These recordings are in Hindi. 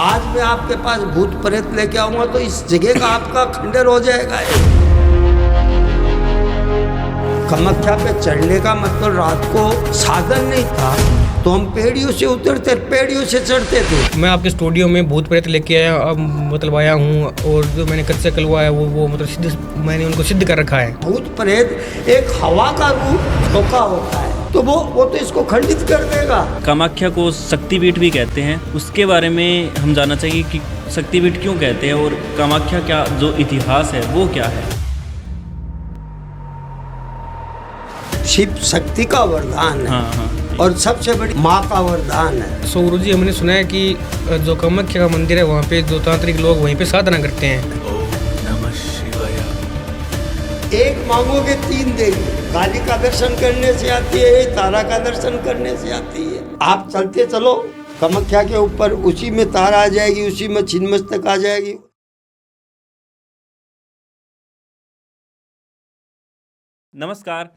आज मैं आपके पास भूत प्रेत लेके आऊंगा तो इस जगह का आपका खंडन हो जाएगा। कामाख्या पे चढ़ने का मतलब रात को साधन नहीं था तो हम पेड़ियों से उतरते, पेड़ियों से चढ़ते थे। मैं आपके स्टूडियो में भूत प्रेत लेके आया, मतलब आया हूँ, और जो मैंने कच्चा कलवा है वो मतलब मैंने उनको सिद्ध कर रखा है। भूत प्रेत एक हवा का रूप धोखा होता है, तो वो तो इसको खंडित कर देगा। कामाख्या को शक्तिपीठ भी कहते हैं, उसके बारे में हम जानना चाहिए कि शक्तिपीठ क्यों कहते हैं और कामाख्या का जो इतिहास है वो क्या है। शिव शक्ति का वरदान है। हाँ। और सबसे बड़ी माँ का वरदान है। सो गुरु जी, हमने सुना है कि जो कामाख्या का मंदिर है वहाँ पे जो तांत्रिक लोग वहीं पे साधना करते हैं। एक मांगोगे तीन देगी। काली का दर्शन करने से आती है, तारा का दर्शन करने से आती है। आप चलते चलो कामाख्या के ऊपर, उसी में तारा आ जाएगी, उसी में छिन्नमस्तक आ जाएगी। नमस्कार।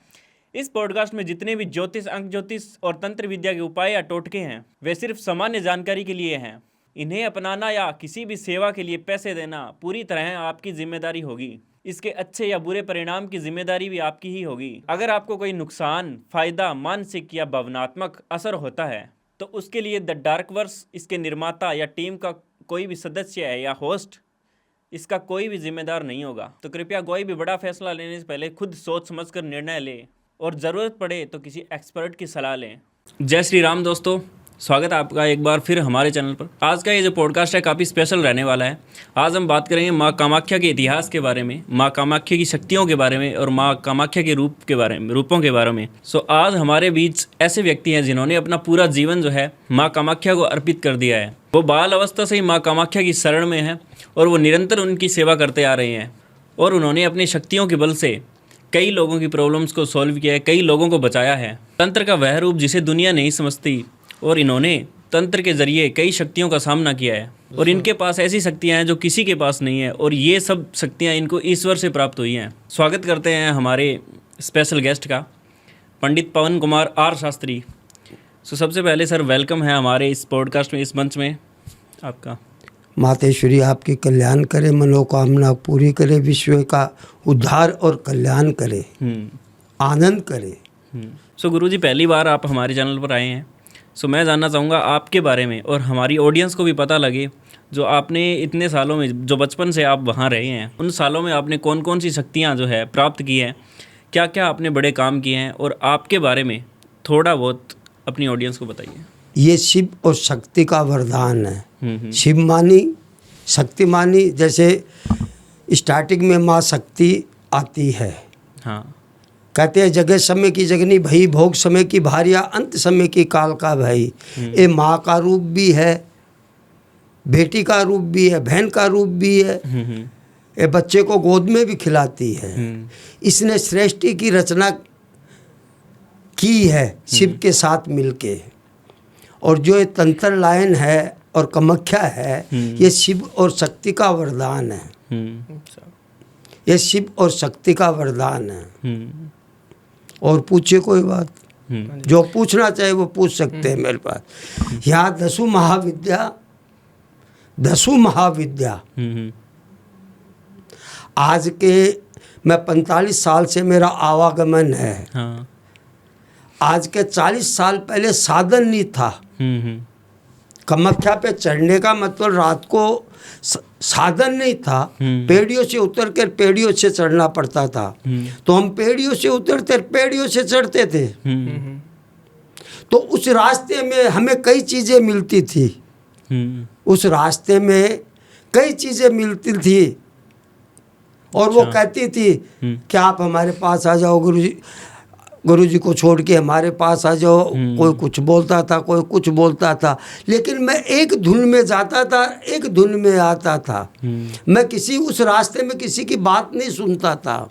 इस पॉडकास्ट में जितने भी ज्योतिष, अंक ज्योतिष और तंत्र विद्या के उपाय या टोटके हैं वे सिर्फ सामान्य जानकारी के लिए हैं। इन्हें अपनाना या किसी भी सेवा के लिए पैसे देना पूरी तरह आपकी जिम्मेदारी होगी। इसके अच्छे या बुरे परिणाम की जिम्मेदारी भी आपकी ही होगी। अगर आपको कोई नुकसान, फायदा, मानसिक या भावनात्मक असर होता है तो उसके लिए द डार्क वर्स, इसके निर्माता या टीम का कोई भी सदस्य है या होस्ट, इसका कोई भी जिम्मेदार नहीं होगा। तो कृपया कोई भी बड़ा फैसला लेने से पहले खुद सोच समझकर निर्णय लें और ज़रूरत पड़े तो किसी एक्सपर्ट की सलाह लें। जय श्री राम दोस्तों, स्वागत है आपका एक बार फिर हमारे चैनल पर। आज का ये जो पॉडकास्ट है काफ़ी स्पेशल रहने वाला है। आज हम बात करेंगे माँ कामाख्या के इतिहास के बारे में, माँ कामाख्या की शक्तियों के बारे में और माँ कामाख्या के रूपों के बारे में। सो आज हमारे बीच ऐसे व्यक्ति हैं जिन्होंने अपना पूरा जीवन जो है माँ कामाख्या को अर्पित कर दिया है। वो बाल अवस्था से ही माँ कामाख्या की शरण में है और वो निरंतर उनकी सेवा करते आ रहे हैं और उन्होंने अपनी शक्तियों के बल से कई लोगों की प्रॉब्लम्स को सॉल्व किया है, कई लोगों को बचाया है। तंत्र का वह रूप जिसे दुनिया नहीं समझती और इन्होंने तंत्र के जरिए कई शक्तियों का सामना किया है और इनके पास ऐसी शक्तियां हैं जो किसी के पास नहीं है और ये सब शक्तियां इनको ईश्वर से प्राप्त हुई हैं। स्वागत करते हैं हमारे स्पेशल गेस्ट का, पंडित पवन कुमार आर शास्त्री। सो सबसे पहले सर वेलकम है हमारे इस पॉडकास्ट में, इस मंच में आपका। मातेश्वरी आपकी कल्याण करे, मनोकामना पूरी करे, विश्व का उद्धार और कल्याण करे, आनंद करे। सो गुरुजी, पहली बार आप हमारे चैनल पर आए हैं। सो मैं जानना चाहूँगा आपके बारे में और हमारी ऑडियंस को भी पता लगे जो आपने इतने सालों में, जो बचपन से आप वहाँ रहे हैं, उन सालों में आपने कौन कौन सी शक्तियाँ जो है प्राप्त की हैं, क्या क्या आपने बड़े काम किए हैं और आपके बारे में थोड़ा बहुत अपनी ऑडियंस को बताइए। ये शिव और शक्ति का वरदान है। शिव मानी, शक्ति मानी। जैसे स्टार्टिंग में माँ शक्ति आती है। हाँ, कहते हैं जगह समय की जगनी भई, भोग समय की भारिया, अंत समय की काल का भाई। ये माँ का रूप भी है, बेटी का रूप भी है, बहन का रूप भी है। ये बच्चे को गोद में भी खिलाती है। इसने सृष्टि की रचना की है शिव के साथ मिलके। और जो ये तंत्र लाइन है और कामाख्या है, ये शिव और शक्ति का वरदान है। ये शिव और शक्ति का वरदान है। और पूछे कोई बात, जो पूछना चाहे वो पूछ सकते हैं मेरे पास। यहाँ दसों महाविद्या आज के, मैं 45 साल से मेरा आवागमन है। हाँ। आज के 40 साल पहले साधन नहीं था। कामाख्या पे चढ़ने का मतलब रात को साधन नहीं था। पेड़ियों से उतर कर पेड़ियों से चढ़ना पड़ता था। तो हम पेड़ियों से उतरते, पेड़ियों से चढ़ते थे। तो उस रास्ते में हमें कई चीज़ें मिलती थी। उस रास्ते में कई चीज़ें मिलती थी और वो कहती थी कि आप हमारे पास आ जाओ गुरु जी को छोड़ के हमारे पास आ जाओ। कोई कुछ बोलता था, कोई कुछ बोलता था, लेकिन मैं एक धुन में जाता था, एक धुन में आता था। मैं उस रास्ते में किसी की बात नहीं सुनता था।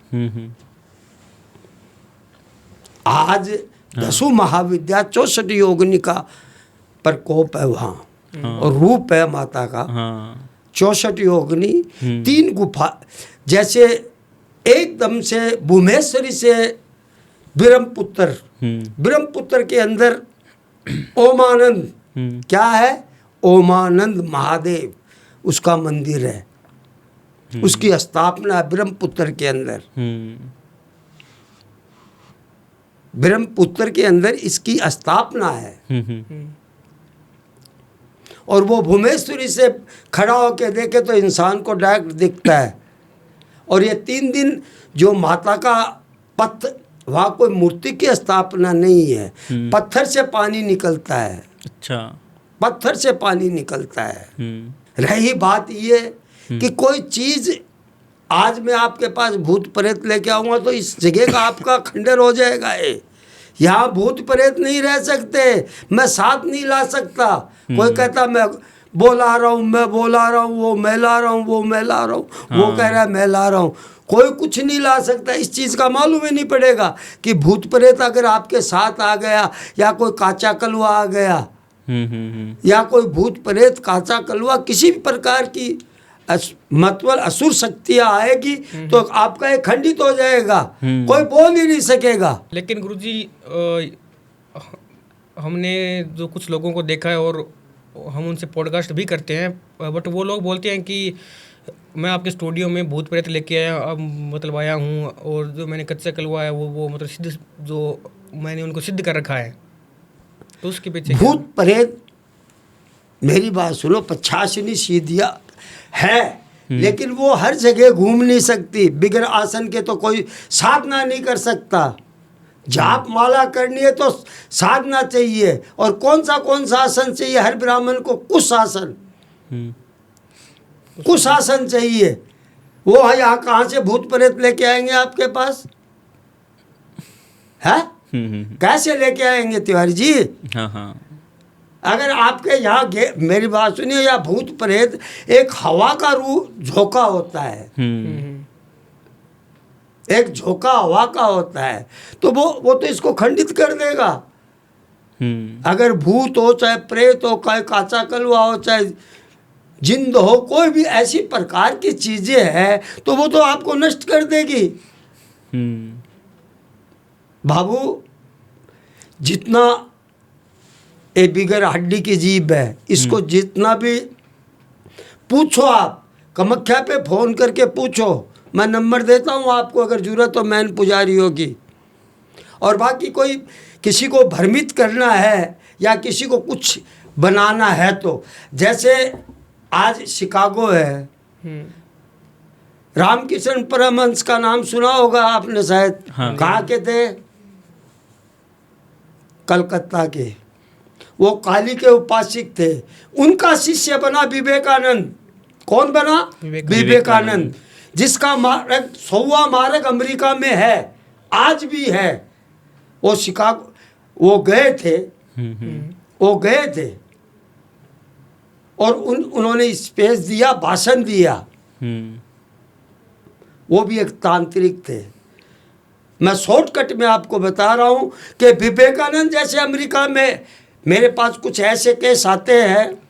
आज दसों महाविद्या 64 योगिनी का प्रकोप है वहाँ और रूप है माता का। 64 योगिनी, 3 गुफा, जैसे एकदम से भूमेश्वरी से ब्रह्मपुत्र के अंदर ओमानंद क्या है? ओमानंद महादेव उसका मंदिर है। उसकी स्थापना ब्रह्मपुत्र के अंदर, ब्रह्मपुत्र के अंदर इसकी स्थापना है। और वो भुवनेश्वरी से खड़ा होकर देखे तो इंसान को डायरेक्ट दिखता है। और ये 3 दिन जो माता का पत्थर, वहाँ कोई मूर्ति की स्थापना नहीं है, पत्थर से पानी निकलता है। अच्छा, पत्थर से पानी निकलता है। रही बात ये कि कोई चीज़ आज मैं आपके पास भूत प्रेत लेके आऊँगा तो इस जगह का आपका खंडर हो जाएगा। यहाँ भूत प्रेत नहीं रह सकते, मैं साथ नहीं ला सकता। कोई कहता मैं बोला रहा हूँ, मैं बोला रहा हूँ, वो मैं ला रहा हूँ, वो मैं ला रहा हूँ, वो कह रहा है मैं ला रहा हूँ। कोई कुछ नहीं ला सकता। इस चीज़ का मालूम ही नहीं पड़ेगा कि भूत प्रेत अगर आपके साथ आ गया या कोई काचा कलवा आ गया या कोई भूत प्रेत काचा कलवा किसी भी प्रकार की मतलब असुर शक्तियाँ आएगी तो आपका ये खंडित हो जाएगा, कोई बोल ही नहीं सकेगा। लेकिन गुरुजी हमने जो कुछ लोगों को देखा है और हम उनसे पॉडकास्ट भी करते हैं, बट वो लोग बोलते हैं कि मैं आपके स्टूडियो में भूत प्रेत लेके आया, अब मतलब आया हूँ, और जो मैंने कच्चा कलवा है वो मतलब सिद्ध, जो मैंने उनको सिद्ध कर रखा है। तो उसके पीछे भूत प्रेत, मेरी बात सुनो, 85 सीढ़ियाँ है, लेकिन वो हर जगह घूम नहीं सकती। बिगर आसन के तो कोई साधना नहीं कर सकता। जाप माला करनी है तो साधना चाहिए। और कौन सा आसन चाहिए हर ब्राह्मण को? कुश आसन, कुश आसन चाहिए। वो है, यहाँ कहाँ से भूत प्रेत लेके आएंगे आपके पास? है कैसे लेके आएंगे तिवारी जी? हाँ। अगर आपके यहाँ मेरी बात सुनिए, या भूत प्रेत एक हवा का झोंका होता है, एक झोंका हवा का होता है, तो वो तो इसको खंडित कर देगा। अगर भूत हो, चाहे प्रेत हो, चाहे काचा कलवा हो, चाहे जिंद हो, कोई भी ऐसी प्रकार की चीजें हैं तो वो तो आपको नष्ट कर देगी। बाबू, जितना ये बिगर हड्डी की जीभ है, इसको जितना भी पूछो आप, कामाख्या पे फ़ोन करके पूछो, मैं नंबर देता हूँ आपको, अगर जरूरत हो मैन पुजारी होगी। और बाकी कोई किसी को भ्रमित करना है या किसी को कुछ बनाना है तो, जैसे आज शिकागो है, रामकृष्ण परमहंस का नाम सुना होगा आपने शायद। हाँ। कहाँ के थे? कलकत्ता के। वो काली के उपासक थे। उनका शिष्य बना विवेकानंद। कौन बना? विवेकानंद, जिसका मार्ग 100वां मार्ग अमेरिका में है, आज भी है। वो शिकागो वो गए थे और उन्होंने स्पेस दिया, भाषण दिया। वो भी एक तांत्रिक थे। मैं शॉर्टकट में आपको बता रहा हूँ कि विवेकानंद जैसे अमेरिका में, मेरे पास कुछ ऐसे केस आते हैं,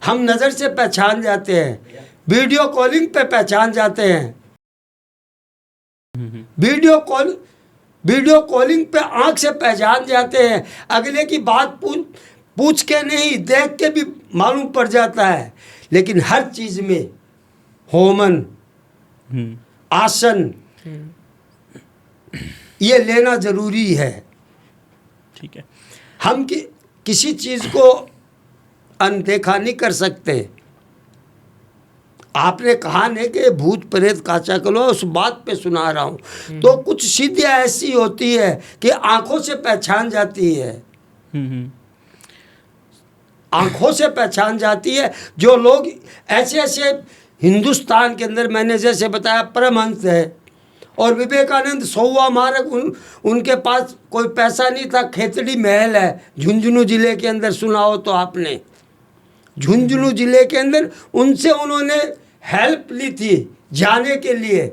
हम नज़र से पहचान जाते हैं, वीडियो कॉलिंग पे पहचान जाते हैं, वीडियो कॉलिंग पे आंख से पहचान जाते हैं। अगले की बात पूछ के नहीं, देख के भी मालूम पड़ जाता है। लेकिन हर चीज़ में होमन, आसन, ये लेना जरूरी है। ठीक है, हम किसी चीज़ को अनदेखा नहीं कर सकते। आपने कहा नहीं कि भूत प्रेत काचा कलो, उस बात पे सुना रहा हूँ। तो कुछ सिद्धियाँ ऐसी होती है कि आंखों से पहचान जाती है, आंखों से पहचान जाती है। जो लोग ऐसे हिंदुस्तान के अंदर, मैंने जैसे बताया परमहंस है और विवेकानंद 100वां मार्ग, उनके पास कोई पैसा नहीं था। खेतड़ी महल है झुंझुनू जिले के अंदर, सुना हो तो आपने। झुंझुनू जिले के अंदर उनसे उन्होंने हेल्प ली थी जाने के लिए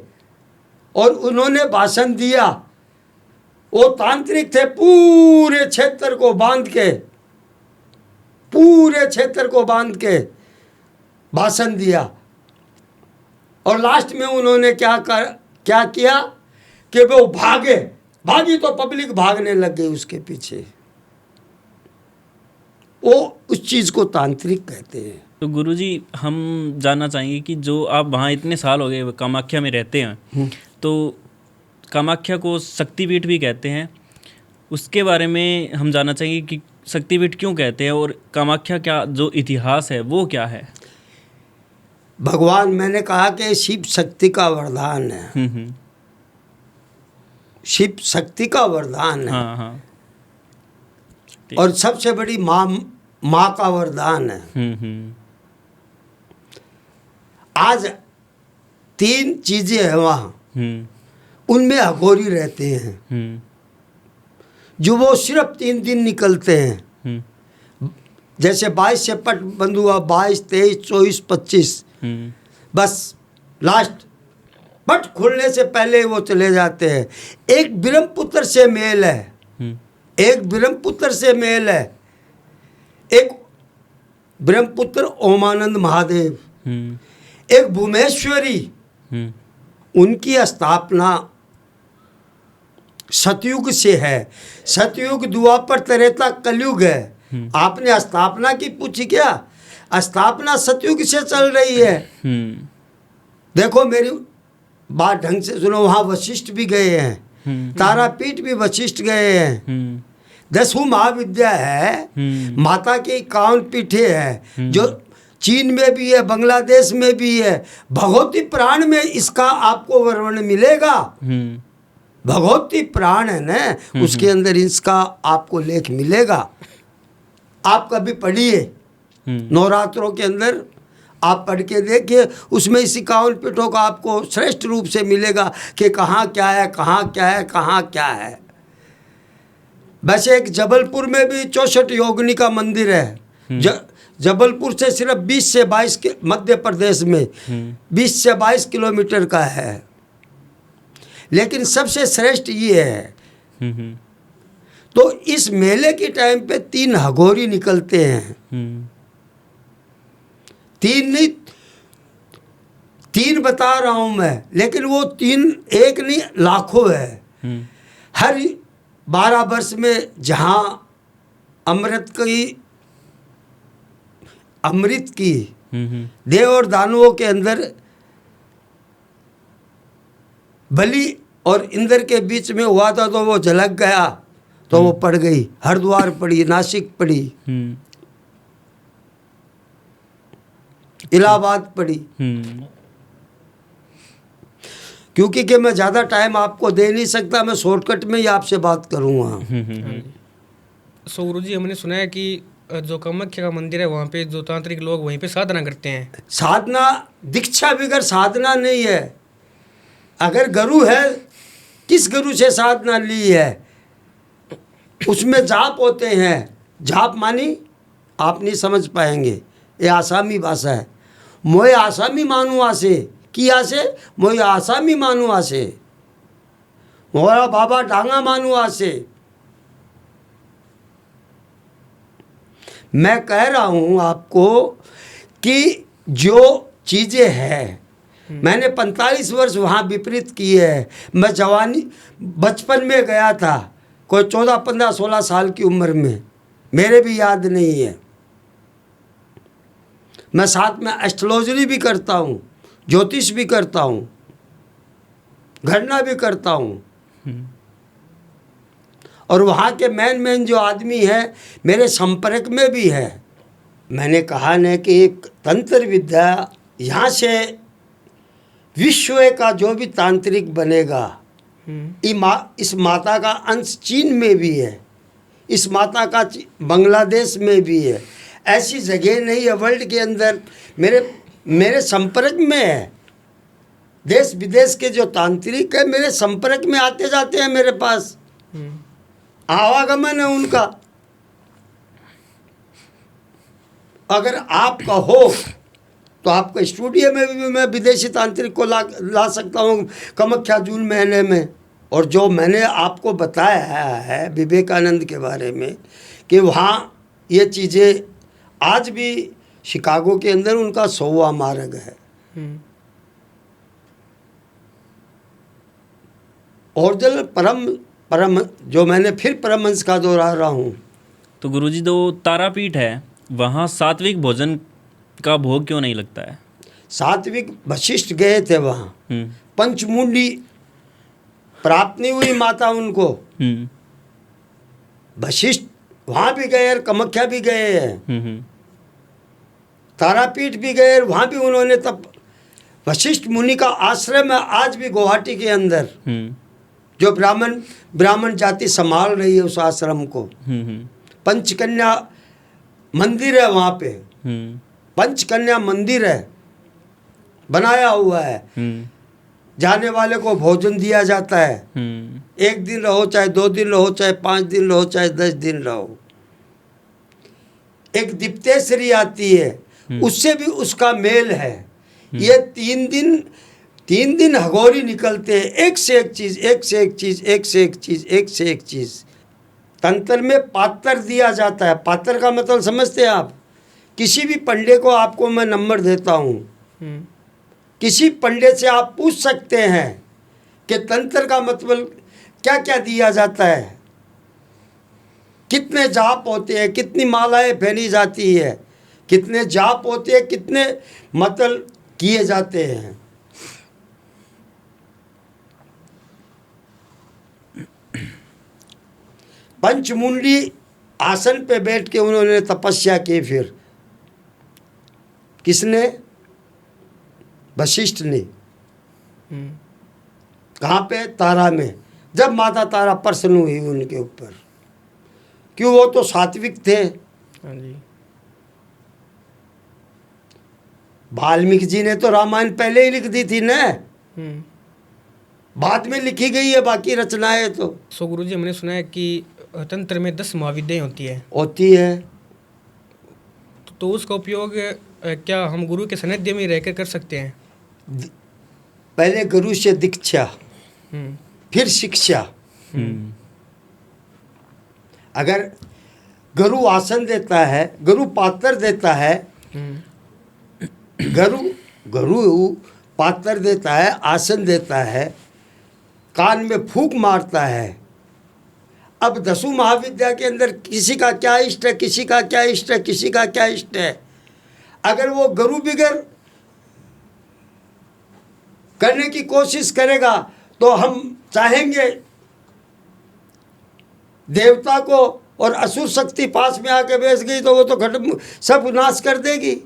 और उन्होंने भाषण दिया। वो तांत्रिक थे, पूरे क्षेत्र को बांध के भाषण दिया। और लास्ट में उन्होंने क्या किया कि वो भागी तो पब्लिक भागने लग गई उसके पीछे। वो उस चीज़ को तांत्रिक कहते हैं। तो गुरुजी हम जानना चाहेंगे कि जो आप वहाँ इतने साल हो गए कामाख्या में रहते हैं, तो कामाख्या को शक्तिपीठ भी कहते हैं, उसके बारे में हम जानना चाहेंगे कि शक्तिपीठ क्यों कहते हैं और कामाख्या का जो इतिहास है वो क्या है। भगवान, मैंने कहा कि शिव शक्ति का वरदान है, शिव शक्ति का वरदान है। हाँ हाँ। और सबसे बड़ी माँ का वरदान है। आज 3 चीजें हैं वहाँ, उनमें अघोरी रहते हैं जो वो सिर्फ 3 दिन निकलते हैं। जैसे 22 से पट बंद हुआ, 22, 23, 24, 25, बस लास्ट पट खुलने से पहले वो चले जाते हैं। एक ब्रह्मपुत्र से मेल है, एक ब्रह्मपुत्र से मेल है, एक ब्रह्मपुत्र ओमानंद महादेव, एक भूमेश्वरी, उनकी स्थापना सतयुग से है। सतयुग द्वापर त्रेता कलयुग है। आपने स्थापना की पूछी क्या? स्थापना सतयुग से चल रही है। देखो मेरी बात ढंग से सुनो, वहाँ वशिष्ठ भी गए हैं, तारापीठ भी वशिष्ठ गए हैं, 10वीं महाविद्या है, माता की 51 पीठे हैं जो चीन में भी है, बांग्लादेश में भी है। भगवती प्राण में इसका आपको वर्णन मिलेगा। भगवती प्राण है ना, उसके अंदर इसका आपको लेख मिलेगा। आप कभी पढ़िए, नवरात्रों के अंदर आप पढ़ के देखिए, उसमें इस 51 पीठों का आपको श्रेष्ठ रूप से मिलेगा कि कहाँ क्या है, कहाँ क्या है, कहाँ क्या है। वैसे एक जबलपुर में भी 64 योगिनी का मंदिर है। जबलपुर से सिर्फ 20 से 22 के मध्य प्रदेश में 20 से 22 किलोमीटर का है, लेकिन सबसे श्रेष्ठ ये है। तो इस मेले के टाइम पे 3 हघोरी निकलते हैं। 3 नहीं, 3 बता रहा हूं मैं, लेकिन वो 3 एक नहीं लाखों है। हर 12 वर्ष में जहां अमृत की देव और दानवों के अंदर बलि और इंद्र के बीच में हुआ था, तो वो झलक गया, तो वो पड़ गई। हरिद्वार पड़ी, नासिक पड़ी, इलाहाबाद पड़ी। क्योंकि कि मैं ज़्यादा टाइम आपको दे नहीं सकता, मैं शॉर्टकट में ही आपसे बात करूँगा। सो गुरुजी, हमने सुना है कि जो कामाख्या का मंदिर है वहाँ पे जो तांत्रिक लोग वहीं पे साधना करते हैं। साधना, दीक्षा बगैर साधना नहीं है। अगर गुरु है, किस गुरु से साधना ली है, उसमें जाप होते हैं। जाप मानी आप नहीं समझ पाएंगे, ये आसामी भाषा है। मोए आसामी मानू आसे, की आसे मोए आसामी मानू आसे, मोरा बाबा डांगा मानू आसे। मैं कह रहा हूँ आपको कि जो चीज़ें हैं, मैंने 45 वर्ष वहाँ विपरीत किए है। मैं जवानी बचपन में गया था, कोई 14, 15, 16 साल की उम्र में, मेरे भी याद नहीं है। मैं साथ में एस्ट्रोलॉजी भी करता हूँ, ज्योतिष भी करता हूँ, गणना भी करता हूँ। और वहाँ के मेन जो आदमी है मेरे संपर्क में भी है। मैंने कहा न कि एक तंत्र विद्या यहाँ से विश्व का जो भी तांत्रिक बनेगा, इस माता का अंश चीन में भी है, इस माता का बांग्लादेश में भी है। ऐसी जगह नहीं है वर्ल्ड के अंदर, मेरे संपर्क में है। देश विदेश के जो तांत्रिक है मेरे संपर्क में आते जाते हैं, मेरे पास आवागमन है उनका। अगर आपका हो तो आपके स्टूडियो में भी मैं विदेशी तांत्रिक को ला सकता हूँ कामाख्या जून महीने में। और जो मैंने आपको बताया है विवेकानंद के बारे में कि वहाँ ये चीज़ें आज भी शिकागो के अंदर उनका 100वां मार्ग है। और जल परम जो मैंने फिर परमहंस का दोहरा रहा हूँ, तो गुरुजी, जो तारापीठ है वहाँ सात्विक भोजन का भोग क्यों नहीं लगता है? सात्विक वशिष्ठ गए थे वहाँ, हम्म पंचमुंडी प्राप्त नहीं हुई माता उनको। हम्म वशिष्ठ वहाँ भी गए और कामाख्या भी गए हैं, हम्म तारापीठ भी गए और वहाँ भी उन्होंने तब वशिष्ठ मुनि का आश्रम है आज भी गुवाहाटी के अंदर, हम्म जो ब्राह्मण जाति संभाल रही है उस आश्रम को। हम्म पंचकन्या मंदिर है वहाँ पे, हम्म पंचकन्या मंदिर है बनाया हुआ है। हम्म जाने वाले को भोजन दिया जाता है, एक दिन रहो चाहे 2 दिन रहो चाहे 5 दिन रहो चाहे 10 दिन रहो। एक दीप्तेश्वरी आती है, उससे भी उसका मेल है। ये 3 दिन हगोरी निकलते हैं, एक से एक चीज, एक से एक चीज, एक से एक चीज, एक से एक चीज। तंत्र में पात्र दिया जाता है। पात्र का मतलब समझते हैं आप? किसी भी पंडे को आपको मैं नंबर देता हूँ, किसी पंडित से आप पूछ सकते हैं कि तंत्र का मतलब क्या क्या दिया जाता है, कितने जाप होते हैं, कितनी मालाएं पहनी जाती है, कितने जाप होते हैं, कितने मतलब किए जाते हैं। पंचमुंडी आसन पे बैठ के उन्होंने तपस्या की। फिर किसने? वशिष्ठ ने। कहाँ पे? तारा में। जब माता तारा प्रसन्न हुई उनके ऊपर, क्यों? वो तो सात्विक थे। हाँ जी। वाल्मीकि जी ने तो रामायण पहले ही लिख दी थी ना, बाद में लिखी गई है बाकी रचनाएं तो। सो गुरुजी, मैंने सुना है कि तंत्र में 10 महाविद्याएं होती है। तो उसका उपयोग क्या हम गुरु के सानिध्य में रहकर कर सकते हैं? पहले गुरु से दीक्षा, फिर शिक्षा। अगर गुरु आसन देता है, गुरु पात्र देता है, गुरु पात्र देता है, आसन देता है, कान में फूंक मारता है। अब 10 महाविद्या के अंदर किसी का क्या इष्ट है, किसी का क्या इष्ट है, किसी का क्या इष्ट है। अगर वो गुरु बिगर करने की कोशिश करेगा तो हम चाहेंगे देवता को, और असुर शक्ति पास में आके बैठ गई तो वो तो खत्म, सब नाश कर देगी।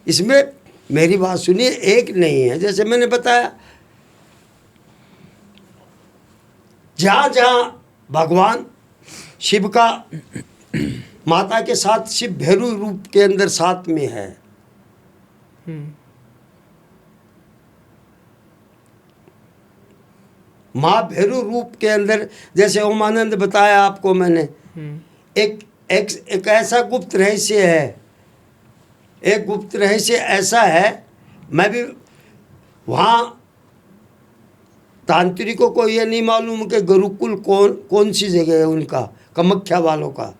इसमें मेरी बात सुनिए, एक नहीं है। जैसे मैंने बताया, जहाँ जहाँ भगवान शिव का माता के साथ शिव भैरव रूप के अंदर साथ में है, माँ भैरव रूप के अंदर, जैसे ओमानंद बताया आपको मैंने, एक ऐसा गुप्त रहस्य है, एक गुप्त रहस्य ऐसा है। मैं भी वहाँ तांत्रिकों को ये नहीं मालूम कि गुरुकुल कौन सी जगह है उनका, कामाख्या वालों का।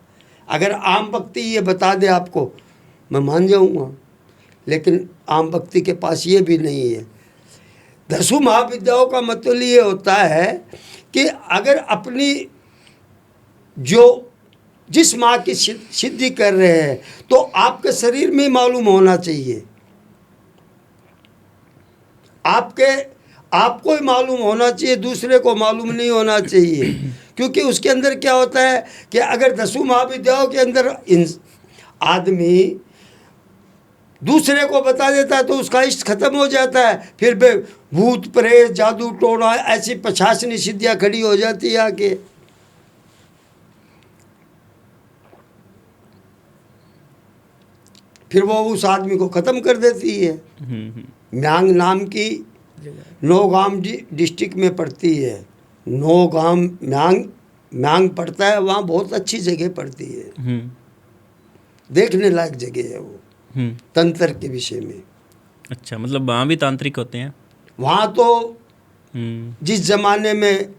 अगर आम भक्ति ये बता दे आपको, मैं मान जाऊँगा, लेकिन आम भक्ति के पास ये भी नहीं है। 10 महाविद्याओं का मतलब ये होता है कि अगर अपनी जिस माँ की सिद्धि कर रहे हैं तो आपके शरीर में मालूम होना चाहिए, आपको ही मालूम होना चाहिए, दूसरे को मालूम नहीं होना चाहिए। क्योंकि उसके अंदर क्या होता है कि अगर 10 महाविद्याओं के अंदर आदमी दूसरे को बता देता है तो उसका इष्ट खत्म हो जाता है। फिर भूत प्रेत जादू टोना ऐसी 50 निषिद्धियाँ खड़ी हो जाती है आके। फिर वो उस आदमी को ख़त्म कर देती है। म्यांग नाम की नौगाम डिस्ट्रिक्ट में पड़ती है, नौगाम म्यांग पड़ता है, वहाँ बहुत अच्छी जगह पड़ती है, देखने लायक जगह है वो तंत्र के विषय में। अच्छा, मतलब वहाँ भी तांत्रिक होते हैं? वहाँ तो जिस जमाने में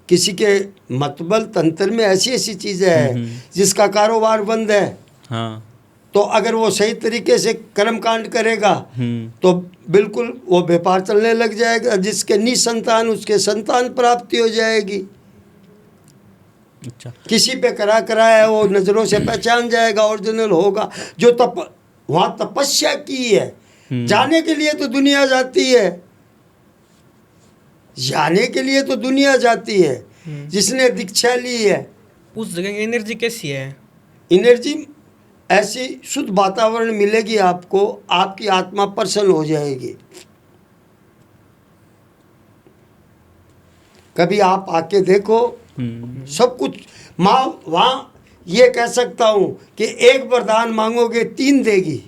किसी के मतबल तंत्र में ऐसी ऐसी चीज़ें हैं जिसका कारोबार बंद है, हाँ, तो अगर वो सही तरीके से कर्मकांड करेगा तो बिल्कुल वो व्यापार चलने लग जाएगा। जिसके निसंतान उसके संतान प्राप्ति हो जाएगी। अच्छा। किसी पे करा है वो नज़रों से पहचान जाएगा, ओरिजिनल होगा। जो वहाँ तपस्या की है, जाने के लिए तो दुनिया जाती है, जाने के लिए तो दुनिया जाती है, जिसने दीक्षा ली है। उस जगह की एनर्जी कैसी है? एनर्जी ऐसी शुद्ध वातावरण मिलेगी आपको, आपकी आत्मा प्रसन्न हो जाएगी। कभी आप आके देखो, सब कुछ माँ वहाँ ये कह सकता हूँ कि एक वरदान मांगोगे 3 देगी,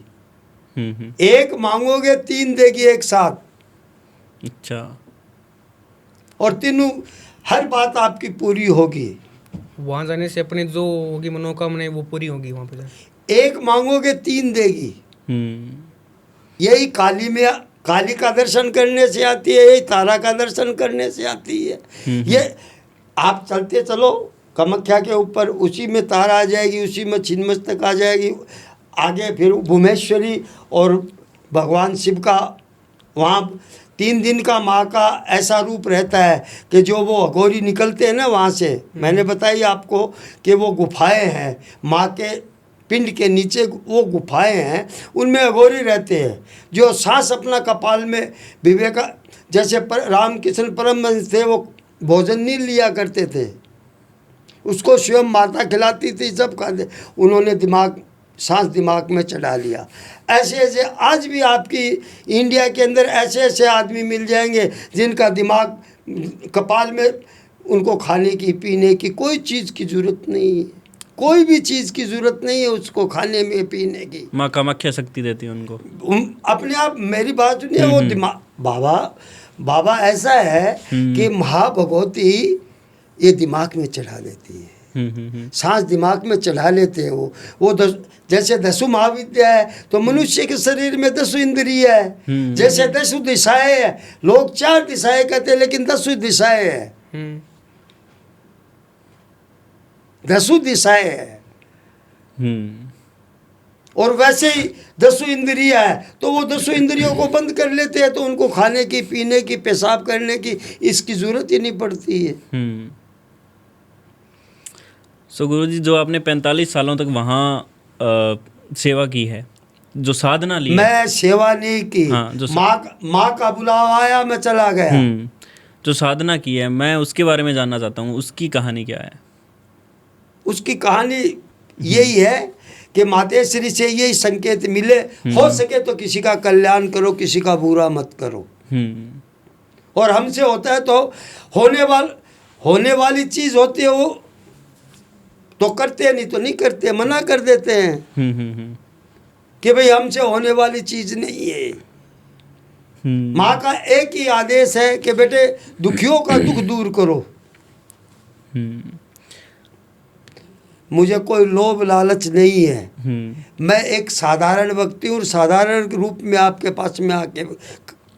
एक मांगोगे 3 देगी एक साथ। अच्छा। और तीनों हर बात आपकी पूरी होगी। वहाँ जाने से अपने जो होगी मनोकामनाएं वो पूरी होगी वहाँ पे जाके। एक मांगोगे 3 देगी। यही काली का दर्शन करने से आती है, यही तारा का दर्शन करने से आती है। ये आप चलते चलो कामाख्या के ऊपर, उसी में तारा आ जाएगी, उसी में छिन्नमस्तक आ जाएगी। आगे फिर भुवनेश्वरी और भगवान शिव का वहाँ 3 दिन का माँ का ऐसा रूप रहता है कि जो वो अघोरी निकलते हैं ना वहाँ से, मैंने बताई आपको कि वो गुफाएं हैं माँ के पिंड के नीचे, वो गुफाएं हैं, उनमें अघोरी रहते हैं। जो सांस अपना कपाल में जैसे रामकृष्ण परमहंस थे, वो भोजन नहीं लिया करते थे, उसको स्वयं माता खिलाती थी, सब खाते। उन्होंने सांस दिमाग में चढ़ा लिया। ऐसे ऐसे आज भी आपकी इंडिया के अंदर ऐसे ऐसे आदमी मिल जाएंगे जिनका दिमाग कपाल में, उनको खाने की पीने की कोई चीज़ की ज़रूरत नहीं है, कोई भी चीज़ की ज़रूरत नहीं है उसको खाने में पीने की। माँ कामाख्या शक्ति देती है उनको अपने आप। मेरी बात सुनिए, वो दिमाग बाबा ऐसा है कि महाभगवती ये दिमाग में चढ़ा देती है, सांस दिमाग में चढ़ा लेते हैं। वो जैसे 10 महाविद्या है तो मनुष्य के शरीर में 10 इंद्रिय है, जैसे 10 दिशाएं है। लोग 4 दिशाएं कहते हैं लेकिन 10 दिशाएं है, 10 दिशाएं है। और वैसे ही 10 इंद्रिय है तो वो 10 इंद्रियों को बंद कर लेते हैं, तो उनको खाने की, पीने की, पेशाब करने की इसकी जरूरत ही नहीं पड़ती है। सो गुरुजी, जो आपने 45 सालों तक वहाँ सेवा की है, जो साधना ली मैं है, सेवा नहीं की। हाँ, माँ का बुलावा आया, मैं चला गया। जो साधना की है, मैं उसके बारे में जानना चाहता हूँ। उसकी कहानी क्या है? उसकी कहानी यही है कि मातेश्वरी से यही संकेत मिले, हो सके तो किसी का कल्याण करो, किसी का बुरा मत करो। और हमसे होता है तो होने वाली चीज़ होती है वो तो करते हैं, नहीं तो नहीं करते, मना कर देते हैं कि भाई हमसे होने वाली चीज़ नहीं है। माँ का एक ही आदेश है कि बेटे दुखियों का दुख दूर करो। मुझे कोई लोभ लालच नहीं है। मैं एक साधारण व्यक्ति हूँ, साधारण रूप में आपके पास में आके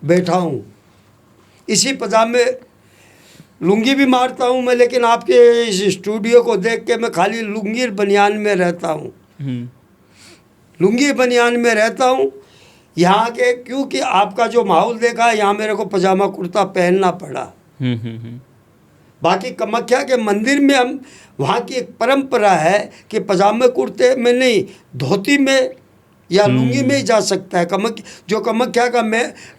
बैठा हूँ। इसी पजामे लुंगी भी मारता हूँ मैं, लेकिन आपके इस स्टूडियो को देख के मैं खाली लुंगी बनियान में रहता हूँ, लुंगी बनियान में रहता हूँ यहाँ के, क्योंकि आपका जो माहौल देखा है यहाँ मेरे को पजामा कुर्ता पहनना पड़ा। बाकी कामाख्या के मंदिर में हम, वहाँ की एक परंपरा है कि पजामे कुर्ते में नहीं, धोती में या लुंगी में ही जा सकता है। कामाख्या का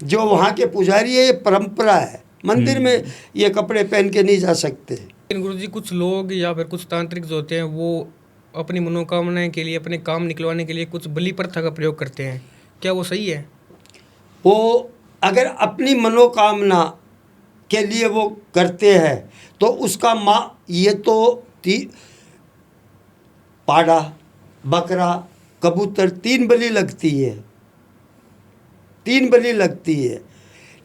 जो वहाँ के पुजारी है, ये परंपरा है, मंदिर में ये कपड़े पहन के नहीं जा सकते। लेकिन गुरुजी, कुछ लोग या फिर कुछ तांत्रिक जो होते हैं वो अपनी मनोकामनाएं के लिए, अपने काम निकलवाने के लिए कुछ बलि प्रथा का प्रयोग करते हैं, क्या वो सही है? वो अगर अपनी मनोकामना के लिए वो करते हैं तो उसका ये तो पाड़ा, बकरा, कबूतर 3 बलि लगती है, 3 बलि लगती है।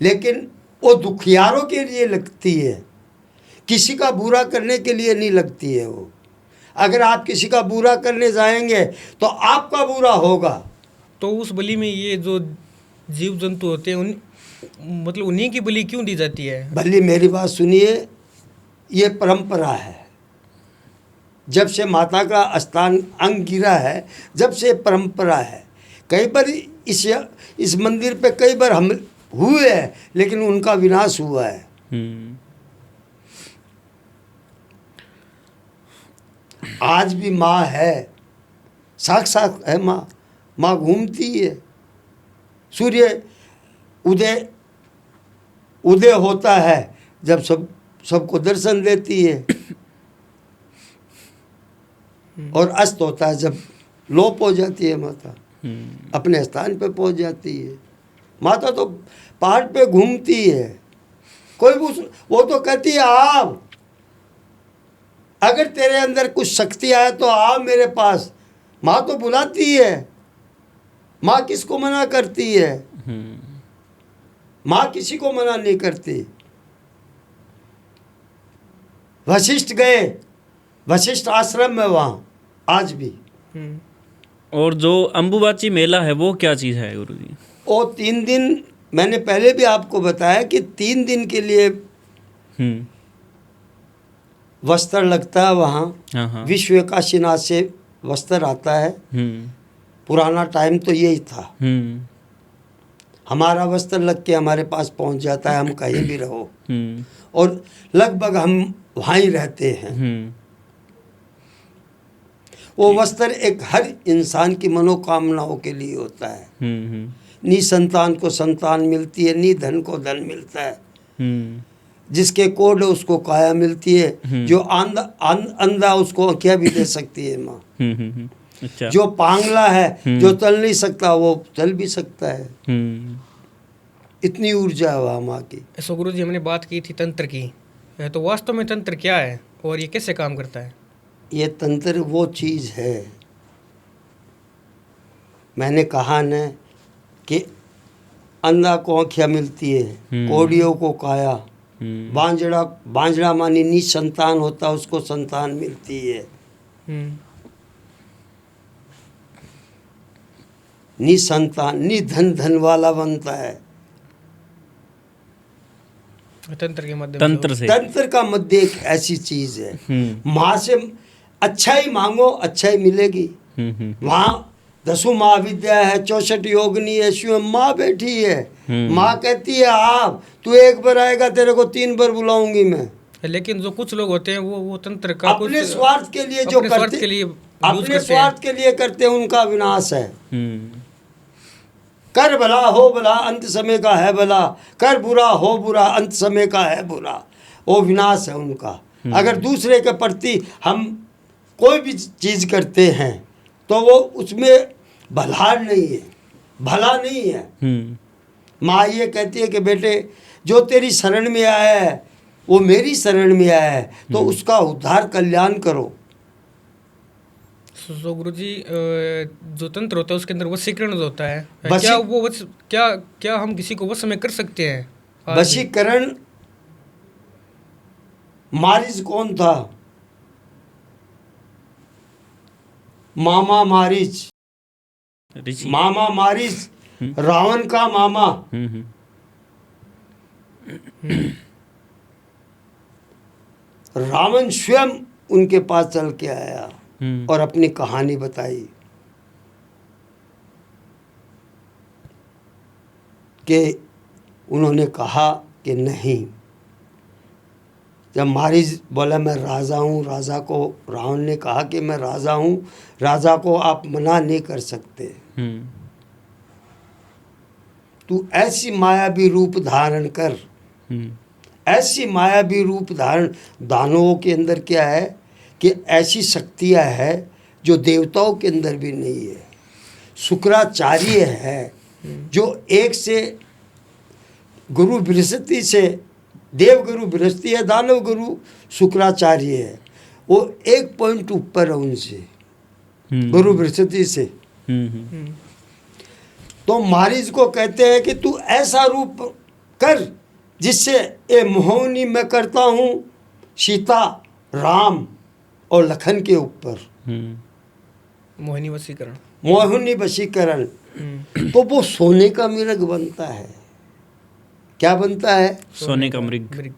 लेकिन वो दुखियारों के लिए लगती है, किसी का बुरा करने के लिए नहीं लगती है वो। अगर आप किसी का बुरा करने जाएंगे तो आपका बुरा होगा। तो उस बलि में ये जो जीव जंतु होते हैं मतलब उन्हीं की बलि क्यों दी जाती है? बलि, मेरी बात सुनिए, ये परंपरा है। जब से माता का स्थान अंग गिरा है, जब से परंपरा है। कई बार इस मंदिर पे कई बार हम हुए हैं, लेकिन उनका विनाश हुआ है। आज भी माँ है, साक्षात है माँ। माँ घूमती है, सूर्य उदय उदय होता है जब सबको दर्शन देती है, और अस्त होता है जब लोप हो जाती है माता, अपने स्थान पे पहुंच जाती है। माता तो पहाड़ पे घूमती है, कोई वो तो कहती है आओ, अगर तेरे अंदर कुछ शक्ति आए तो आओ मेरे पास। माँ तो बुलाती है, माँ किसको मना करती है? माँ किसी को मना नहीं करती। वशिष्ठ गए, वशिष्ठ आश्रम में वहाँ आज भी। और जो अम्बुबाची मेला है वो क्या चीज़ है गुरुजी? वो 3 दिन, मैंने पहले भी आपको बताया कि 3 दिन के लिए वस्त्र लगता है वहाँ। हाँ हाँ। विश्व काशीनाथ से वस्त्र आता है। पुराना टाइम तो यही था, हमारा वस्त्र लग के हमारे पास पहुँच जाता है, हम कहीं भी रहो, और लगभग हम वहाँ ही रहते हैं। वो वस्त्र एक हर इंसान की मनोकामनाओं के लिए होता है। नी संतान को संतान मिलती है, नी धन को धन मिलता है। जिसके कोड है उसको काया मिलती है, जो अंधा उसको आँखें भी दे सकती है माँ। अच्छा। जो पांगला है, जो चल नहीं सकता, वो चल भी सकता है। इतनी ऊर्जा है वहाँ माँ की। सो गुरुजी, हमने बात की थी तंत्र की, तो वास्तव में तंत्र क्या है और ये कैसे काम करता है? ये तंत्र वो चीज़ है, मैंने कहा न कि अंधा को आँखें मिलती है, कोड़ियों को काया, बांझड़ा मानी नी संतान होता उसको संतान मिलती है। नी संतान, नी धन धन वाला बनता है तंत्र के माध्यम से। तंत्र का मध्य एक ऐसी चीज है, माँ से अच्छा ही मांगो अच्छा ही मिलेगी। वहाँ 10 महाविद्या है, 64 योगिनी है, स्वयं माँ बैठी है। माँ कहती है आप, तू एक बार आएगा तेरे को 3 बार बुलाऊंगी मैं। लेकिन जो कुछ लोग होते हैं वो तंत्र का अपने स्वार्थ के लिए जो करते, अपने स्वार्थ के लिए करते हैं, उनका विनाश है। कर भला हो भला, अंत समय का है भला, कर बुरा हो बुरा, अंत समय का है बुरा। वो विनाश है उनका। अगर दूसरे के प्रति हम कोई भी चीज़ करते हैं तो वो उसमें भला नहीं है, भला नहीं है। माँ ये कहती है कि बेटे जो तेरी शरण में आया है वो मेरी शरण में आया है, तो उसका उद्धार कल्याण करो। तो गुरुजी, जो तंत्र होता है उसके अंदर वशीकरण जो होता है, क्या हम किसी को वश में कर सकते हैं? वशीकरण, मारिच कौन था? मामा मारिच, मामा मारिच रावण का मामा। रावण स्वयं उनके पास चल के आया और अपनी कहानी बताई कि उन्होंने कहा कि नहीं, जब मारिच बोला मैं राजा हूँ, राजा को रावण ने कहा कि मैं राजा हूँ, राजा को आप मना नहीं कर सकते। तू ऐसी मायावी रूप धारण कर, ऐसी मायावी रूप धारण। दानवों के अंदर क्या है कि ऐसी शक्तियाँ है जो देवताओं के अंदर भी नहीं है। शुक्राचार्य है जो एक से गुरु बृहस्पति से, देव गुरु बृहस्पति है, दानव गुरु शुक्राचार्य है, वो 1 पॉइंट ऊपर है उनसे, गुरु बृहस्पति से। तो मारिच को कहते हैं कि तू ऐसा रूप कर जिससे ये मोहिनी मैं करता हूँ सीता, राम और लखन के ऊपर। मोहिनी वशीकरण, मोहिनी वशीकरण। तो वो सोने का मृग बनता है। क्या बनता है? सोने का मृग।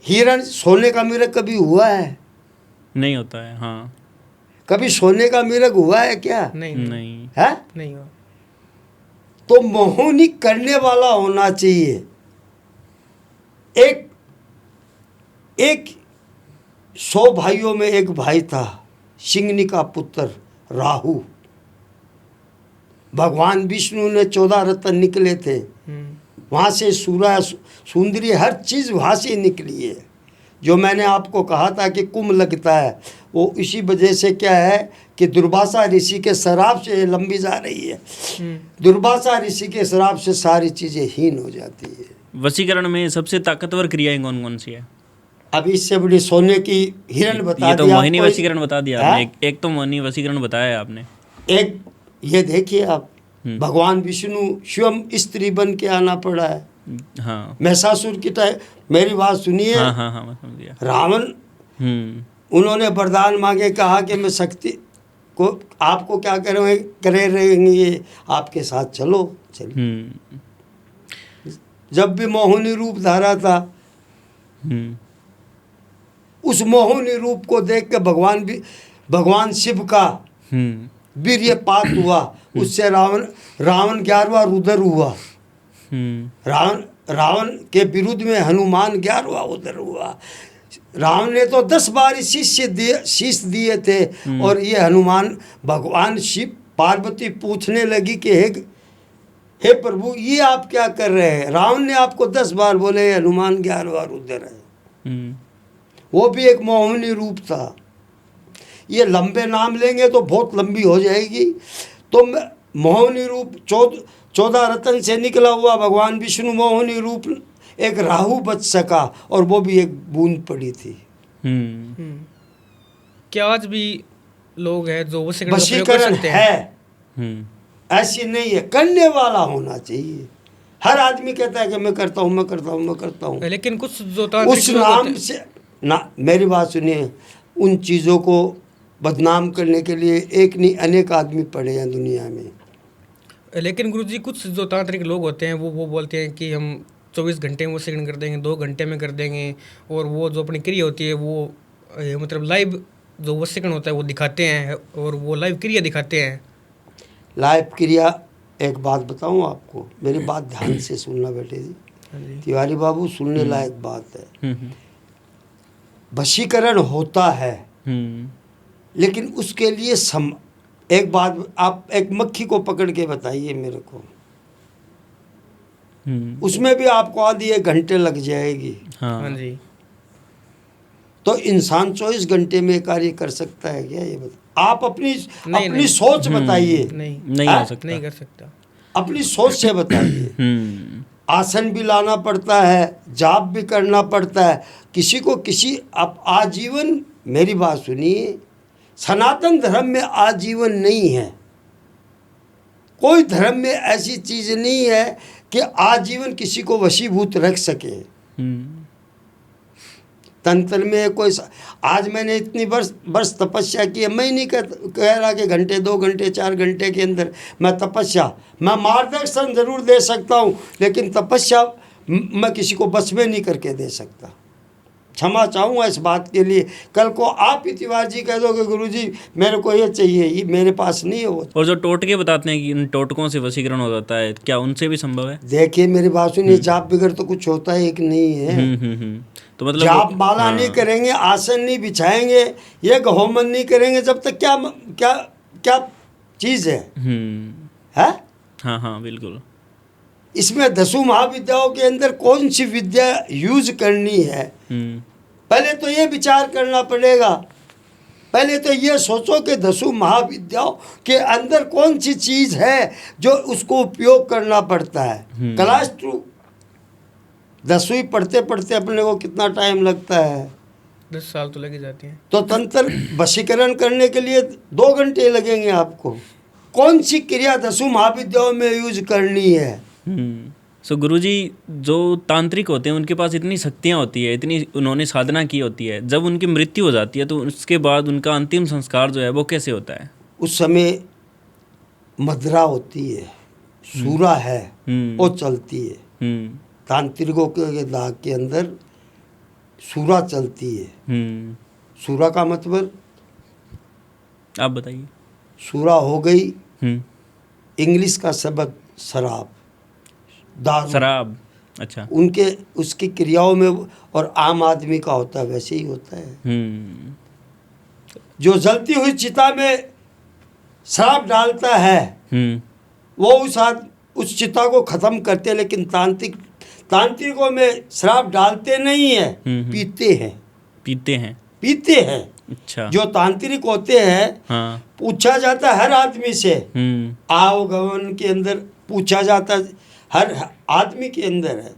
हिरण सोने का मृग कभी हुआ है? नहीं होता है। हाँ, कभी सोने का मृग हुआ है क्या? नहीं है, नहीं हुआ। तो मोहिनी करने वाला होना चाहिए। एक 100 भाइयों में एक भाई था, सिंगनी का पुत्र राहु, भगवान विष्णु ने 14 रत्न निकले थे, वहाँ से सूरा सुंदरी हर चीज़ वहाँ से निकली है। जो मैंने आपको कहा था कि कुंभ लगता है, वो इसी वजह से क्या है कि दुर्वासा ऋषि के शराब से लंबी जा रही है। दुर्वासा ऋषि के शराब से सारी चीज़ें हीन हो जाती है। वशीकरण में सबसे ताकतवर क्रियाएं कौन कौन सी है? अब इससे बड़ी सोने की हिरण बता ये तो दिया मोहिनी आपको। वशीकरण बता दिया हाँ? आपने, एक तो मोहिनी वशीकरण बताया आपने। एक ये देखिए आप, भगवान विष्णु स्वयं स्त्री बन के आना पड़ा है। हाँ महिषासुर की तरह, मेरी बात सुनिए। हाँ हाँ हाँ, मैं समझ गया। रावण, उन्होंने वरदान मांगे, कहा कि मैं शक्ति को आपको क्या करे रहेंगे, आपके साथ चलो। जब भी मोहिनी रूप धारा था, उस मोहिनी रूप को देख के भगवान शिव का वीर्यपात हुआ। उससे रावण 11वां रुद्र हुआ। रावण के विरुद्ध में हनुमान 11वां उधर हुआ। रावण ने तो 10 बार शीश दिए थे, और ये हनुमान, भगवान शिव पार्वती पूछने लगी कि हे प्रभु, ये आप क्या कर रहे हैं? रावण ने आपको 10 बार बोले हनुमान 11वां रुद्र है। वो भी एक मोहिनी रूप था। ये लंबे नाम लेंगे तो बहुत लंबी हो जाएगी। तो मोहिनी रूप 14 रत्न से निकला हुआ भगवान विष्णु मोहिनी रूप एक राहु बच सका, और वो भी एक बूंद पड़ी थी। क्या आज भी लोग हैं जो वशीकरण का प्रयोग कर वशीकरण सकते हैं? है, ऐसी नहीं है, करने वाला होना चाहिए। हर आदमी कहता है कि मैं करता हूँ, मैं करता हूँ, मैं करता हूँ। लेकिन कुछ जो उस नाम से ना, मेरी बात सुनिए, उन चीज़ों को बदनाम करने के लिए एक नहीं अनेक आदमी पड़े हैं दुनिया में। लेकिन गुरुजी, कुछ जो तांत्रिक लोग होते हैं वो बोलते हैं कि हम 24 घंटे में वशीकरण कर देंगे, 2 घंटे में कर देंगे, और वो जो अपनी क्रिया होती है वो मतलब लाइव जो वशीकरण होता है वो दिखाते हैं, और वो लाइव क्रिया दिखाते हैं। लाइव क्रिया, एक बात बताऊं आपको, मेरी बात ध्यान से सुनना बेटे जी, तिवारी बाबू, सुनने लायक बात है। वशीकरण होता है, लेकिन उसके लिए एक बात, आप एक मक्खी को पकड़ के बताइए मेरे को, उसमें भी आपको आधी 1 घंटे लग जाएगी। हाँ जी। तो इंसान 24 घंटे में कार्य कर सकता है क्या? ये बता, आप अपनी सोच बताइए। नहीं हो सकता, नहीं कर सकता। अपनी सोच से बताइए। आसन भी लाना पड़ता है, जाप भी करना पड़ता है, किसी को किसी आजीवन, मेरी बात सुनिए, सनातन धर्म में आजीवन नहीं है। कोई धर्म में ऐसी चीज नहीं है कि आजीवन किसी को वशीभूत रख सके। तंत्र में कोई आज मैंने इतनी वर्ष तपस्या की है, मैं नहीं कह रहा कि घंटे 2 घंटे 4 घंटे के अंदर मैं मार्गदर्शन जरूर दे सकता हूँ, लेकिन तपस्या मैं किसी को बस में नहीं करके दे सकता। क्षमा चाहूँगा इस बात के लिए। कल को आप ही तिवारी जी कह दोगे गुरुजी मेरे को ये चाहिए, ये मेरे पास नहीं है वो। और जो टोटके बताते हैं कि इन टोटकों से वशीकरण हो जाता है, क्या उनसे भी संभव है? देखिए मेरी बात सुनिए, जाप बिगड़ तो कुछ होता है एक नहीं है। तो मतलब जाप माला नहीं करेंगे, आसन नहीं बिछाएंगे, ये होमन नहीं करेंगे, जब तक क्या चीज़ है? हाँ हाँ बिल्कुल। इसमें 10 महाविद्याओं के अंदर कौन सी विद्या यूज करनी है, पहले तो ये विचार करना पड़ेगा। पहले तो ये सोचो कि 10 महाविद्याओं के अंदर कौन सी चीज़ है जो उसको उपयोग करना पड़ता है। क्लास 2 10वीं पढ़ते पढ़ते अपने को कितना टाइम लगता है? 10 साल तो लगे जाते हैं। तो तंत्र वशीकरण करने के लिए 2 घंटे लगेंगे आपको। कौन सी क्रिया 10 महाविद्याओं में यूज करनी है? सो गुरुजी, जो तांत्रिक होते हैं उनके पास इतनी शक्तियाँ होती है, इतनी उन्होंने साधना की होती है, जब उनकी मृत्यु हो जाती है तो उसके बाद उनका अंतिम संस्कार जो है वो कैसे होता है? उस समय मदरा होती है, सूरा है, वो चलती है। तांत्रिकों के दाग के अंदर सूरा चलती है। सूरा का मतलब आप बताइए। सूरा हो गई इंग्लिश का शब्द शराब, दारू, शराब। अच्छा। उसकी क्रियाओं में, और आम आदमी का होता है वैसे ही होता है। जो जलती हुई चिता में श्राप डालता है वो उस चिता को खत्म करते हैं, लेकिन तांत्रिकों में श्राप डालते नहीं है, पीते हैं। अच्छा। जो तांत्रिक होते हैं, हाँ। पूछा जाता है हर आदमी से, आओ गवन के अंदर पूछा जाता है, हर आदमी के अंदर है,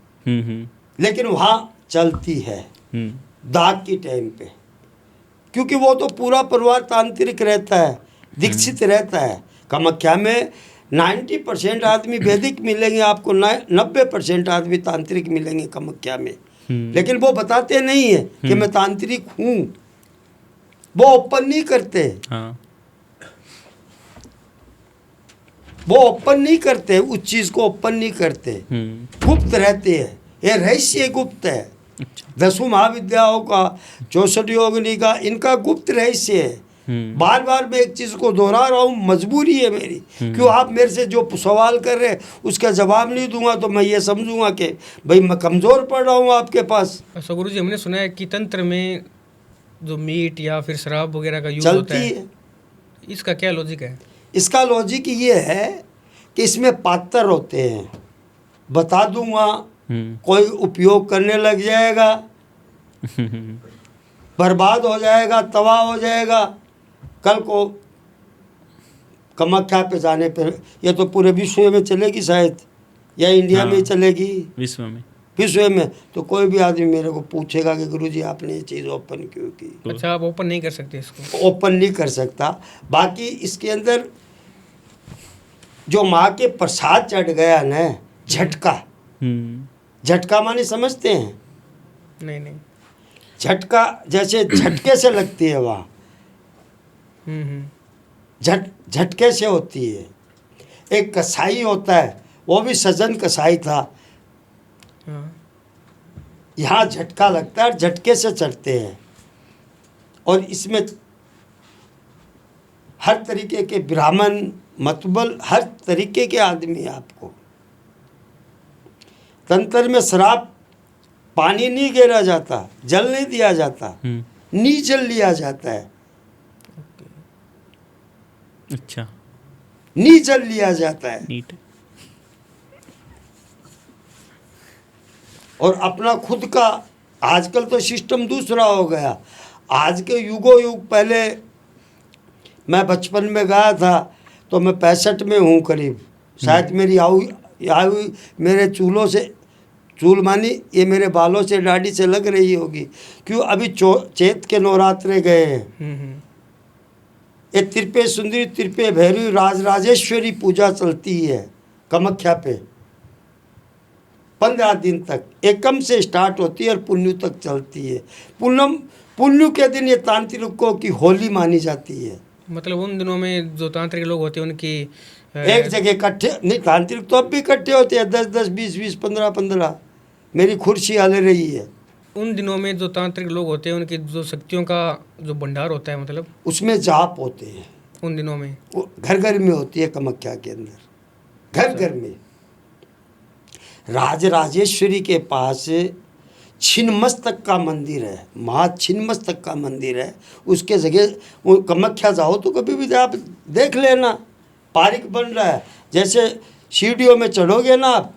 लेकिन वहाँ चलती है दाग की टाइम पे, क्योंकि वो तो पूरा परिवार तांत्रिक रहता है, दीक्षित रहता है। कामाख्या में 90% आदमी वैदिक मिलेंगे आपको, 90% आदमी तांत्रिक मिलेंगे कामाख्या में, लेकिन वो बताते नहीं है कि मैं तांत्रिक हूँ, वो ओपन नहीं करते। हाँ। वो ओपन नहीं करते, उस चीज को ओपन नहीं करते, गुप्त रहते हैं। ये रहस्य गुप्त है। अच्छा। 10 महाविद्याओं का, 64 योगिनी का, इनका गुप्त रहस्य है। बार बार मैं एक चीज को दोहरा रहा हूँ, मजबूरी है मेरी, क्यों आप मेरे से जो सवाल कर रहे हैं उसका जवाब नहीं दूंगा तो मैं ये समझूंगा कि भाई मैं कमजोर पड़ रहा हूँ आपके पास। अच्छा गुरुजी, हमने सुना है कि तंत्र में जो मीट या फिर शराब वगैरह का यूज होता है, इसका क्या लॉजिक है? इसका लॉजिक ये है कि इसमें पात्र होते हैं, बता दूंगा, कोई उपयोग करने लग जाएगा, बर्बाद हो जाएगा, तबाह हो जाएगा। कल को कामाख्या पे जाने पे ये तो पूरे विश्व में चलेगी शायद, या इंडिया में चलेगी, विश्व में, तो कोई भी आदमी मेरे को पूछेगा कि गुरुजी आपने ये चीज़ ओपन क्यों की। अच्छा, आप ओपन नहीं कर सकते इसको? ओपन नहीं कर सकता। बाकी इसके अंदर जो माँ के प्रसाद चढ़ गया न, झटका माने समझते हैं? नहीं। झटका जैसे झटके से लगती है वहाँ, झटके से होती है। एक कसाई होता है, वो भी सजन कसाई था, यहाँ झटका लगता है, झटके से चढ़ते हैं। और इसमें हर तरीके के ब्राह्मण, मतबल, हर तरीके के आदमी आपको। तंत्र में शराब, पानी नहीं गिरा जाता, जल नहीं दिया जाता, नीजल लिया जाता है। अच्छा, नीजल लिया जाता है। नीट। और अपना खुद का, आजकल तो सिस्टम दूसरा हो गया। आज के युगों युग, पहले मैं बचपन में गया था तो मैं 65 में हूँ करीब, शायद मेरी आयु मेरे चूलों से, चूल मानी ये मेरे बालों से, दाढ़ी से लग रही होगी, क्यों अभी चैत के नवरात्रे गए हैं। ये तिरपे सुंदरी, तिरपे भैरवी, राजेश्वरी पूजा चलती है कामाख्या पे 15 दिन तक। एकम से स्टार्ट होती है और पुण्य तक चलती है। पुण्य के दिन ये तांत्रिकों की होली मानी जाती है। मतलब उन दिनों में जो तांत्रिक लोग होते हैं उनकी एक जगह इकट्ठे नहीं, तांत्रिक तो अब भी इकट्ठे होते हैं, 10-10, 20-20, 15-15। मेरी खुर्सी हाल रही है। उन दिनों में जो तांत्रिक लोग होते हैं उनकी जो शक्तियों का जो भंडार होता है, मतलब उसमें जाप होते हैं उन दिनों में, वो घर घर में होती है कामाख्या के अंदर, घर घर में। राजेश्वरी के पास छिन्नमस्तक का मंदिर है, महा छिन्नमस्तक का मंदिर है। उसके जगह वो कामाख्या जाओ तो कभी भी आप देख लेना, पार्क बन रहा है, जैसे सीढ़ियों में चढ़ोगे ना आप,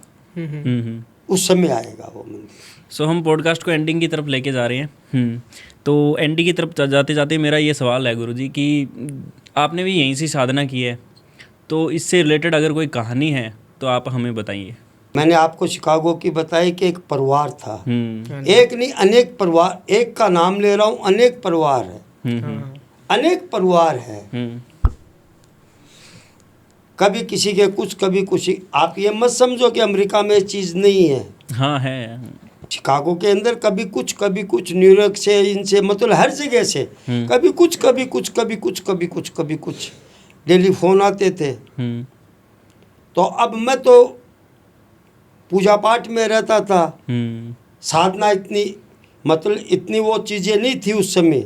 उस समय आएगा वो मंदिर। सो हम पॉडकास्ट को एंडिंग की तरफ लेके जा रहे हैं। तो एंडिंग की तरफ जाते जाते मेरा ये सवाल है गुरुजी कि आपने भी यहीं से साधना की है, तो इससे रिलेटेड अगर कोई कहानी है तो आप हमें बताइए। मैंने आपको शिकागो की बताई कि एक परिवार था, एक नहीं अनेक परिवार, एक का नाम ले रहा हूँ, अनेक परिवार है, अनेक परिवार है। कभी किसी के कुछ, कभी कुछ। आप ये मत समझो कि अमेरिका में चीज़ नहीं है। हाँ है। शिकागो के अंदर कभी कुछ, न्यूयॉर्क से, इनसे, मतलब हर जगह से कभी कुछ, कभी कुछ डेली फोन आते थे। तो अब मैं तो पूजा पाठ में रहता था, साधना इतनी, मतलब इतनी वो चीज़ें नहीं थी उस समय।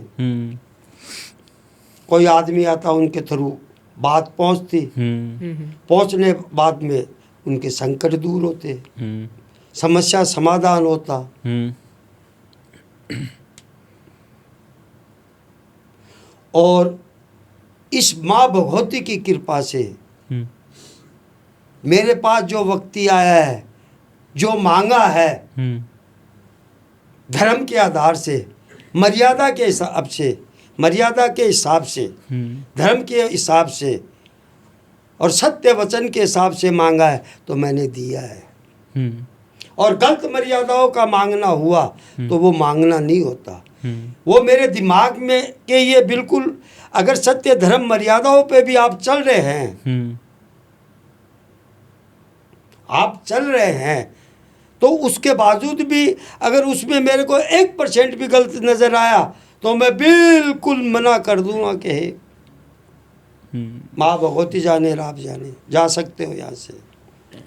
कोई आदमी आता, उनके थ्रू बात पहुंचती, पहुंचने बाद में उनके संकट दूर होते, समस्या समाधान होता। और इस माँ भगवती की कृपा से मेरे पास जो व्यक्ति आया है, जो मांगा है धर्म के आधार से, मर्यादा के हिसाब से, मर्यादा के हिसाब से, धर्म के हिसाब से और सत्य वचन के हिसाब से मांगा है तो मैंने दिया है। और गलत मर्यादाओं का मांगना हुआ तो वो मांगना नहीं होता। वो मेरे दिमाग में के ये बिल्कुल, अगर सत्य धर्म मर्यादाओं पे भी आप चल रहे हैं, आप चल रहे हैं, तो उसके बावजूद भी अगर उसमें मेरे को 1% भी गलत नजर आया तो मैं बिल्कुल मना कर दूंगा कि हे माँ भगवती जाने राब जाने, जा सकते हो यहाँ से।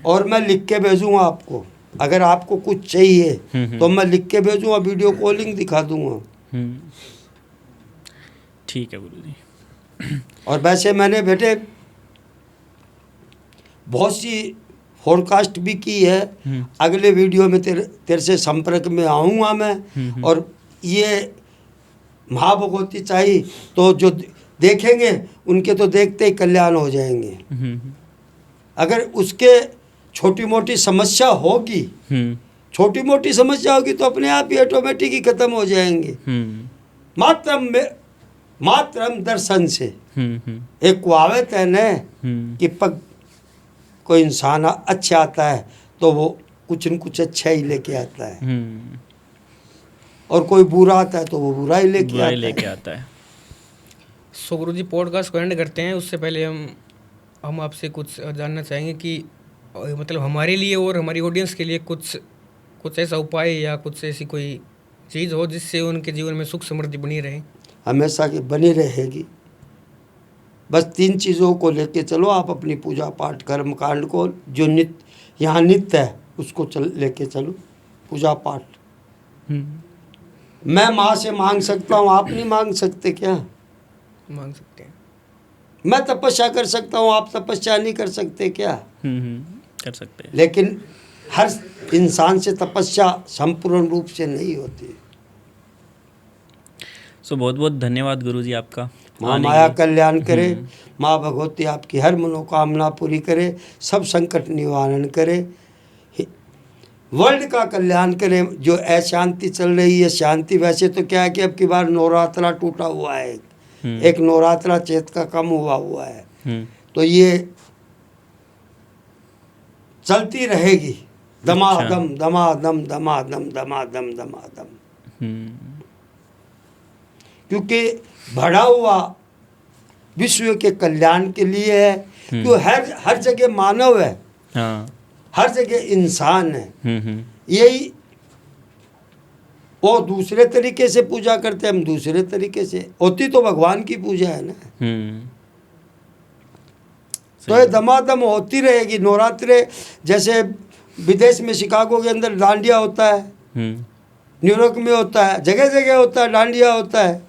और मैं लिख के भेजूंगा आपको, अगर आपको कुछ चाहिए तो मैं लिख के भेजूंगा, वीडियो कॉलिंग दिखा दूंगा। ठीक है गुरुजी। और वैसे मैंने बेटे बहुत सी फोरकास्ट भी की है। अगले वीडियो में तेरे से संपर्क में आऊँगा मैं। और ये महाभगवती चाहिए तो जो देखेंगे उनके तो देखते ही कल्याण हो जाएंगे। अगर उसके छोटी मोटी समस्या होगी, छोटी मोटी समस्या होगी तो अपने आप ही ऑटोमेटिक ही खत्म हो जाएंगे। मात्रम दर्शन से। एक कहावत है न कि पग कोई इंसान अच्छा आता है तो वो कुछ न कुछ अच्छा ही लेके आता है, और कोई बुरा आता है तो वो बुरा ही लेके आता है। सो गुरुजी पॉडकास्ट को एंड करते हैं। उससे पहले हम आपसे कुछ जानना चाहेंगे कि मतलब हमारे लिए और हमारी ऑडियंस के लिए कुछ ऐसा उपाय या कुछ ऐसी कोई चीज़ हो जिससे उनके जीवन में सुख समृद्धि बनी रहे। हमेशा की बनी रहेगी। बस 3 चीज़ों को लेके चलो आप अपनी पूजा पाठ कर्म कांड को, जो नित्य यहाँ नित्य है उसको लेके चलो। पूजा पाठ मैं माँ से मांग सकता हूँ, आप नहीं मांग सकते क्या? मांग सकते हैं। मैं तपस्या कर सकता हूँ, आप तपस्या नहीं कर सकते क्या? कर सकते हैं। लेकिन हर इंसान से तपस्या संपूर्ण रूप से नहीं होती। सो बहुत बहुत धन्यवाद गुरुजी आपका। माँ माया कल्याण करे, माँ भगवती आपकी हर मनोकामना पूरी करे, सब संकट निवारण करे, वर्ल्ड का कल्याण करे। जो अशांति चल रही है शांति, वैसे तो क्या है कि अब की बार नवरात्रा टूटा हुआ है, एक नवरात्रा चैत का कम हुआ है, तो ये चलती रहेगी दमादम दमादम दमादम दमादम दमादम। क्योंकि बढ़ा हुआ विश्व के कल्याण के लिए है। क्यों हर जगह मानव है, हर जगह इंसान है। यही वो दूसरे तरीके से पूजा करते हैं, हम दूसरे तरीके से। होती तो भगवान की पूजा है ना। तो ये दमादम होती रहेगी। नवरात्रे जैसे विदेश में शिकागो के अंदर डांडिया होता है, न्यूयॉर्क में होता है, जगह जगह होता है, डांडिया होता है।